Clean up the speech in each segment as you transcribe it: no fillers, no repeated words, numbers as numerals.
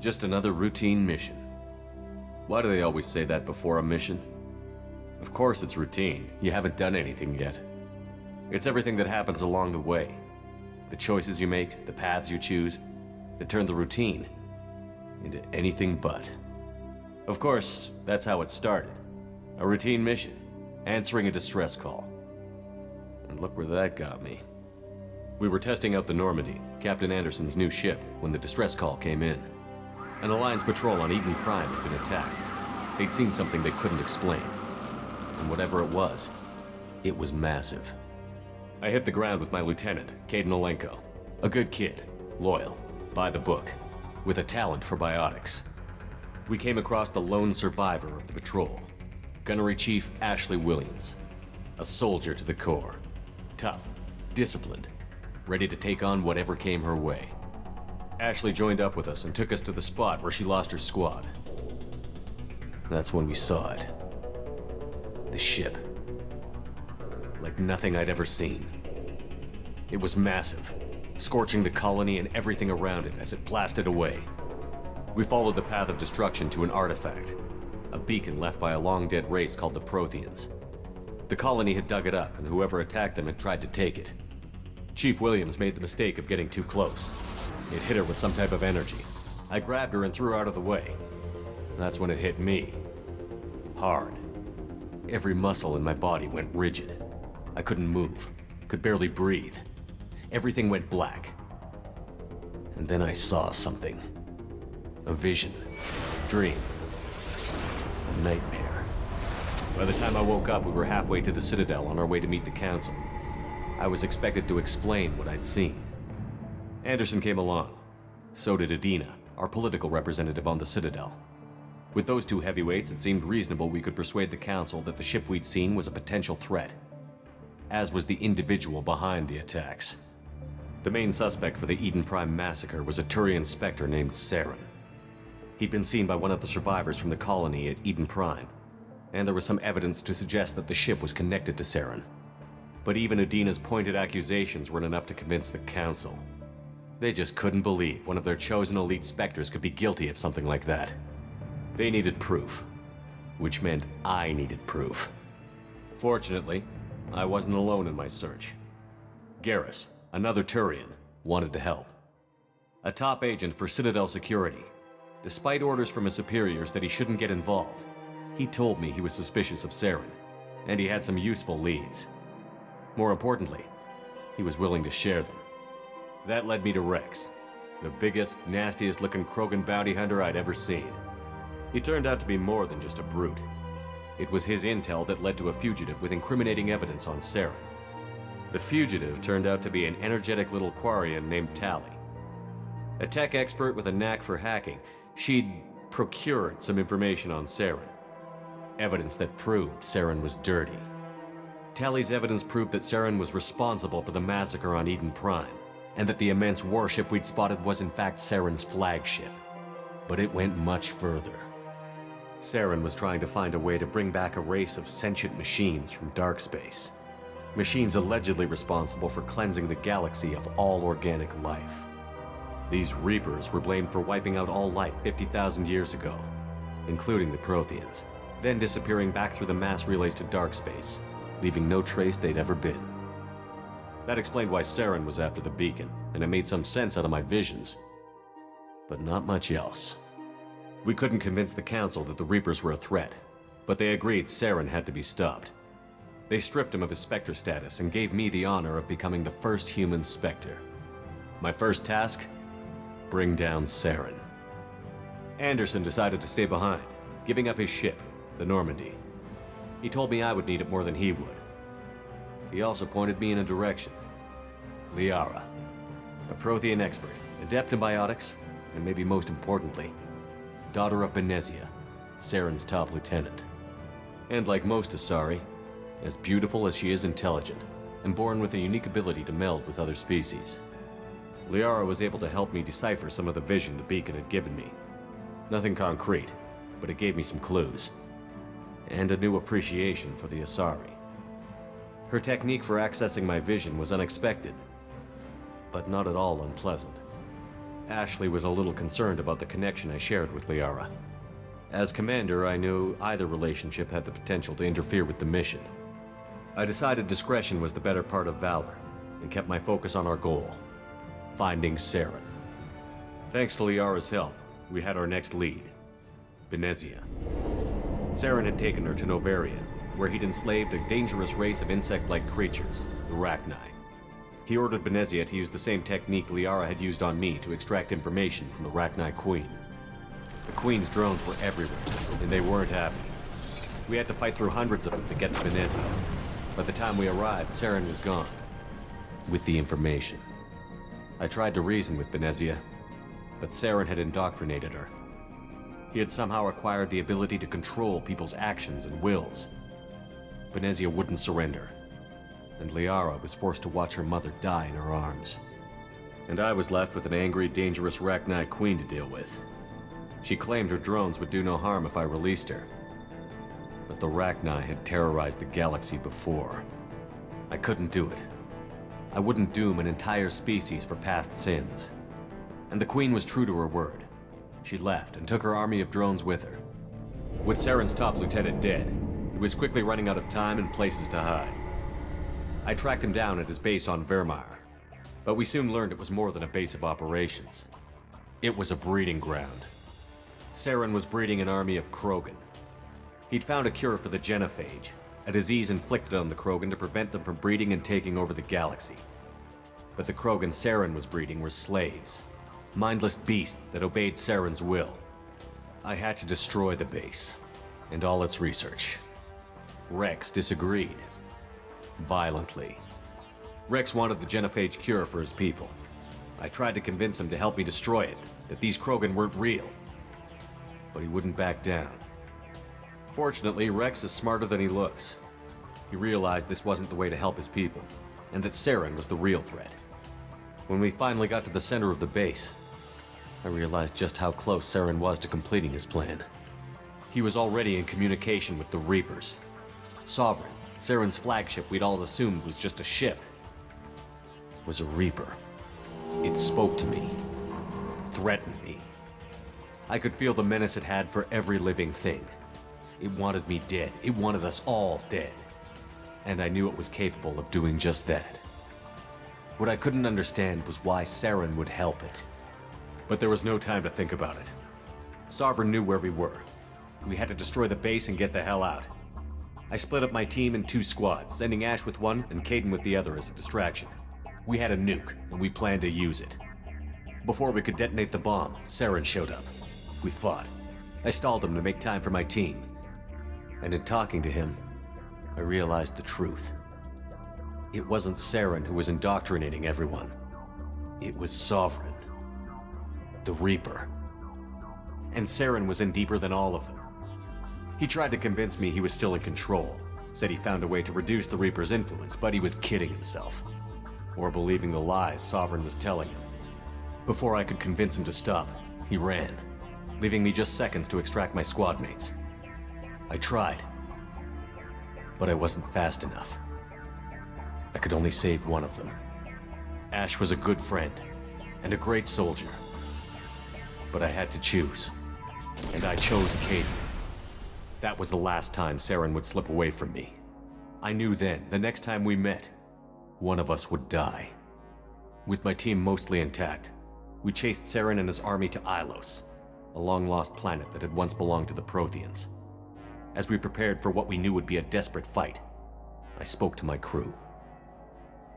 Just another routine mission. Why do they always say that before a mission? Of course it's routine. You haven't done anything yet. It's everything that happens along the way. The choices you make, the paths you choose, that turn the routine into anything but. Of course, that's how it started. A routine mission, answering a distress call. And look where that got me. We were testing out the Normandy, Captain Anderson's new ship, when the distress call came in. An Alliance patrol on Eden Prime had been attacked. They'd seen something they couldn't explain. And whatever it was massive. I hit the ground with my lieutenant, Caden Olenko. A good kid, loyal, by the book, with a talent for biotics. We came across the lone survivor of the patrol, Gunnery Chief Ashley Williams. A soldier to the core. Tough, disciplined, ready to take on whatever came her way. Ashley joined up with us and took us to the spot where she lost her squad. That's when we saw it. The ship. Like nothing I'd ever seen. It was massive, scorching the colony and everything around it as it blasted away. We followed the path of destruction to an artifact, a beacon left by a long-dead race called the Protheans. The colony had dug it up, and whoever attacked them had tried to take it. Chief Williams made the mistake of getting too close. It hit her with some type of energy. I grabbed her and threw her out of the way. That's when it hit me. Hard. Every muscle in my body went rigid. I couldn't move, could barely breathe. Everything went black. And then I saw something. A vision. Dream. A nightmare. By the time I woke up, we were halfway to the Citadel on our way to meet the Council. I was expected to explain what I'd seen. Anderson came along. So did Adina, our political representative on the Citadel. With those two heavyweights, it seemed reasonable we could persuade the Council that the ship we'd seen was a potential threat, as was the individual behind the attacks. The main suspect for the Eden Prime massacre was a Turian Spectre named Saren. He'd been seen by one of the survivors from the colony at Eden Prime, and there was some evidence to suggest that the ship was connected to Saren. But even Adina's pointed accusations weren't enough to convince the Council. They just couldn't believe one of their chosen elite Spectres could be guilty of something like that. They needed proof, which meant I needed proof. Fortunately, I wasn't alone in my search. Garrus, another Turian, wanted to help. A top agent for Citadel Security. Despite orders from his superiors that he shouldn't get involved, he told me he was suspicious of Saren, and he had some useful leads. More importantly, he was willing to share them. That led me to Rex, the biggest, nastiest looking Krogan bounty hunter I'd ever seen. He turned out to be more than just a brute. It was his intel that led to a fugitive with incriminating evidence on Saren. The fugitive turned out to be an energetic little Quarian named Tally. A tech expert with a knack for hacking, she'd procured some information on Saren. Evidence that proved Saren was dirty. Tally's evidence proved that Saren was responsible for the massacre on Eden Prime, and that the immense warship we'd spotted was in fact Saren's flagship. But it went much further. Saren was trying to find a way to bring back a race of sentient machines from dark space. Machines allegedly responsible for cleansing the galaxy of all organic life. These Reapers were blamed for wiping out all life 50,000 years ago, including the Protheans, then disappearing back through the mass relays to dark space, leaving no trace they'd ever been. That explained why Saren was after the beacon, and it made some sense out of my visions. But not much else. We couldn't convince the Council that the Reapers were a threat, but they agreed Saren had to be stopped. They stripped him of his Spectre status and gave me the honor of becoming the first human Spectre. My first task? Bring down Saren. Anderson decided to stay behind, giving up his ship, the Normandy. He told me I would need it more than he would. He also pointed me in a direction. Liara, a Prothean expert, adept in biotics, and maybe most importantly, daughter of Benezia, Saren's top lieutenant. And like most Asari, as beautiful as she is intelligent, and born with a unique ability to meld with other species. Liara was able to help me decipher some of the vision the beacon had given me. Nothing concrete, but it gave me some clues. And a new appreciation for the Asari. Her technique for accessing my vision was unexpected, but not at all unpleasant. Ashley was a little concerned about the connection I shared with Liara. As commander, I knew either relationship had the potential to interfere with the mission. I decided discretion was the better part of valor, and kept my focus on our goal, finding Saren. Thanks to Liara's help, we had our next lead, Benezia. Saren had taken her to Novaria, where he'd enslaved a dangerous race of insect-like creatures, the Rachni. He ordered Benezia to use the same technique Liara had used on me to extract information from the Rachni Queen. The Queen's drones were everywhere, and they weren't happy. We had to fight through hundreds of them to get to Benezia. By the time we arrived, Saren was gone, with the information. I tried to reason with Benezia, but Saren had indoctrinated her. He had somehow acquired the ability to control people's actions and wills. Benezia wouldn't surrender, and Liara was forced to watch her mother die in her arms. And I was left with an angry, dangerous Rachni Queen to deal with. She claimed her drones would do no harm if I released her. But the Rachni had terrorized the galaxy before. I couldn't do it. I wouldn't doom an entire species for past sins. And the Queen was true to her word. She left and took her army of drones with her. With Saren's top lieutenant dead, he was quickly running out of time and places to hide. I tracked him down at his base on Vermeer, but we soon learned it was more than a base of operations. It was a breeding ground. Saren was breeding an army of Krogan. He'd found a cure for the genophage, a disease inflicted on the Krogan to prevent them from breeding and taking over the galaxy. But the Krogan Saren was breeding were slaves, mindless beasts that obeyed Saren's will. I had to destroy the base, and all its research. Rex disagreed. Violently. Rex wanted the genophage cure for his people. I tried to convince him to help me destroy it, that these Krogan weren't real. But he wouldn't back down. Fortunately, Rex is smarter than he looks. He realized this wasn't the way to help his people, and that Saren was the real threat. When we finally got to the center of the base, I realized just how close Saren was to completing his plan. He was already in communication with the Reapers. Sovereign, Saren's flagship we'd all assumed was just a ship, was a Reaper. It spoke to me, threatened me. I could feel the menace it had for every living thing. It wanted me dead. It wanted us all dead. And I knew it was capable of doing just that. What I couldn't understand was why Saren would help it. But there was no time to think about it. Sovereign knew where we were. We had to destroy the base and get the hell out. I split up my team in 2 squads, sending Ash with one and Caden with the other as a distraction. We had a nuke, and we planned to use it. Before we could detonate the bomb, Saren showed up. We fought. I stalled him to make time for my team. And in talking to him, I realized the truth. It wasn't Saren who was indoctrinating everyone. It was Sovereign. The Reaper. And Saren was in deeper than all of them. He tried to convince me he was still in control, said he found a way to reduce the Reaper's influence, but he was kidding himself. Or believing the lies Sovereign was telling him. Before I could convince him to stop, he ran, leaving me just seconds to extract my squad mates. I tried, but I wasn't fast enough. I could only save one of them. Ash was a good friend, and a great soldier. But I had to choose, and I chose Caden. That was the last time Saren would slip away from me. I knew then, the next time we met, one of us would die. With my team mostly intact, we chased Saren and his army to Ilos, a long-lost planet that had once belonged to the Protheans. As we prepared for what we knew would be a desperate fight, I spoke to my crew.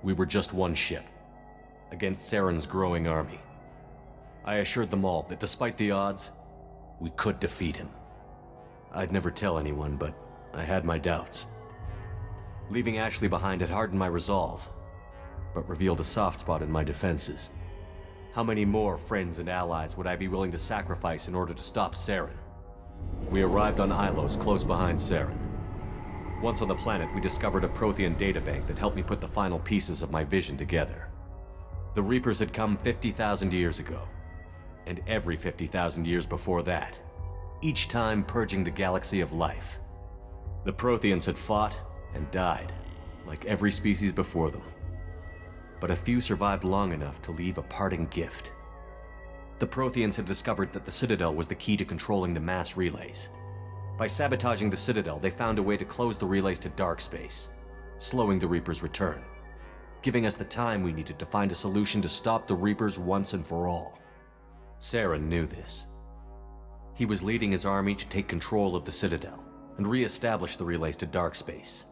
We were just one ship, against Saren's growing army. I assured them all that despite the odds, we could defeat him. I'd never tell anyone, but I had my doubts. Leaving Ashley behind had hardened my resolve, but revealed a soft spot in my defenses. How many more friends and allies would I be willing to sacrifice in order to stop Saren? We arrived on Ilos, close behind Saren. Once on the planet, we discovered a Prothean databank that helped me put the final pieces of my vision together. The Reapers had come 50,000 years ago, and every 50,000 years before that, each time purging the galaxy of life. The Protheans had fought and died, like every species before them. But a few survived long enough to leave a parting gift. The Protheans had discovered that the Citadel was the key to controlling the mass relays. By sabotaging the Citadel, they found a way to close the relays to dark space, slowing the Reapers' return, giving us the time we needed to find a solution to stop the Reapers once and for all. Saren knew this. He was leading his army to take control of the Citadel and re-establish the relays to dark space,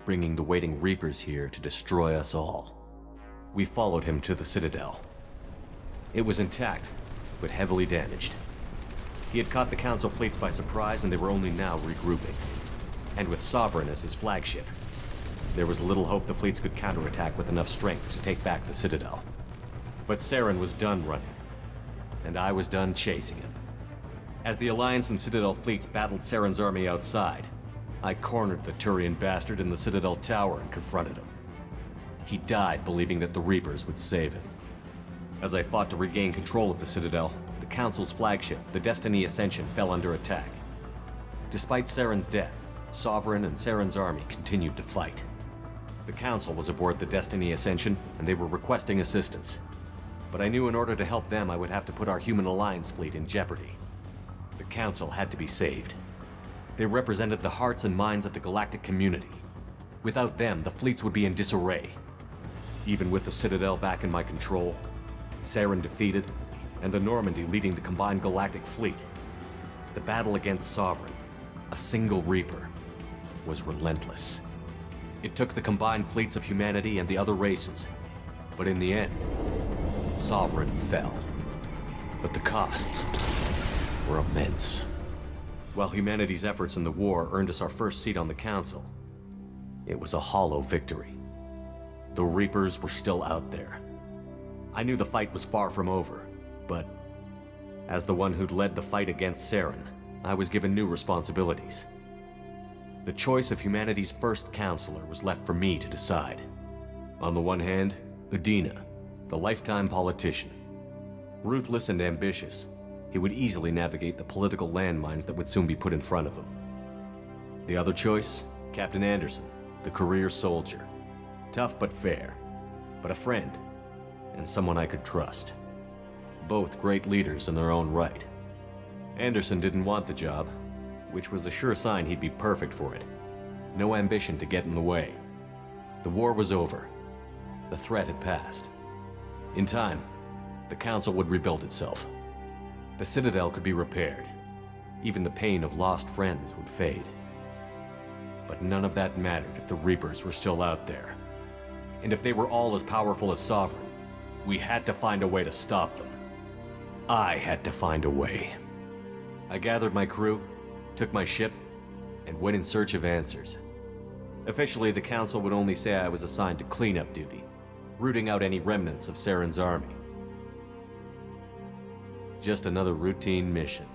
bringing the waiting Reapers here to destroy us all. We followed him to the Citadel. It was intact, but heavily damaged. He had caught the Council fleets by surprise, and they were only now regrouping. And with Sovereign as his flagship, there was little hope the fleets could counterattack with enough strength to take back the Citadel. But Saren was done running, and I was done chasing him. As the Alliance and Citadel fleets battled Saren's army outside, I cornered the Turian bastard in the Citadel tower and confronted him. He died believing that the Reapers would save him. As I fought to regain control of the Citadel, the Council's flagship, the Destiny Ascension, fell under attack. Despite Saren's death, Sovereign and Saren's army continued to fight. The Council was aboard the Destiny Ascension, and they were requesting assistance. But I knew in order to help them, I would have to put our human Alliance fleet in jeopardy. The Council had to be saved. They represented the hearts and minds of the galactic community. Without them, the fleets would be in disarray. Even with the Citadel back in my control, Saren defeated, and the Normandy leading the combined galactic fleet, the battle against Sovereign, a single Reaper, was relentless. It took the combined fleets of humanity and the other races, but in the end, Sovereign fell. But the costs were immense. While humanity's efforts in the war earned us our first seat on the Council, it was a hollow victory. The Reapers were still out there. I knew the fight was far from over, but as the one who'd led the fight against Saren, I was given new responsibilities. The choice of humanity's first counselor was left for me to decide. On the one hand, Udina, the lifetime politician. Ruthless and ambitious, he would easily navigate the political landmines that would soon be put in front of him. The other choice, Captain Anderson, the career soldier. Tough but fair, but a friend, and someone I could trust. Both great leaders in their own right. Anderson didn't want the job, which was a sure sign he'd be perfect for it. No ambition to get in the way. The war was over. The threat had passed. In time, the Council would rebuild itself. The Citadel could be repaired. Even the pain of lost friends would fade. But none of that mattered if the Reapers were still out there. And if they were all as powerful as Sovereign, we had to find a way to stop them. I had to find a way. I gathered my crew, took my ship, and went in search of answers. Officially, the Council would only say I was assigned to cleanup duty, rooting out any remnants of Saren's army. Just another routine mission.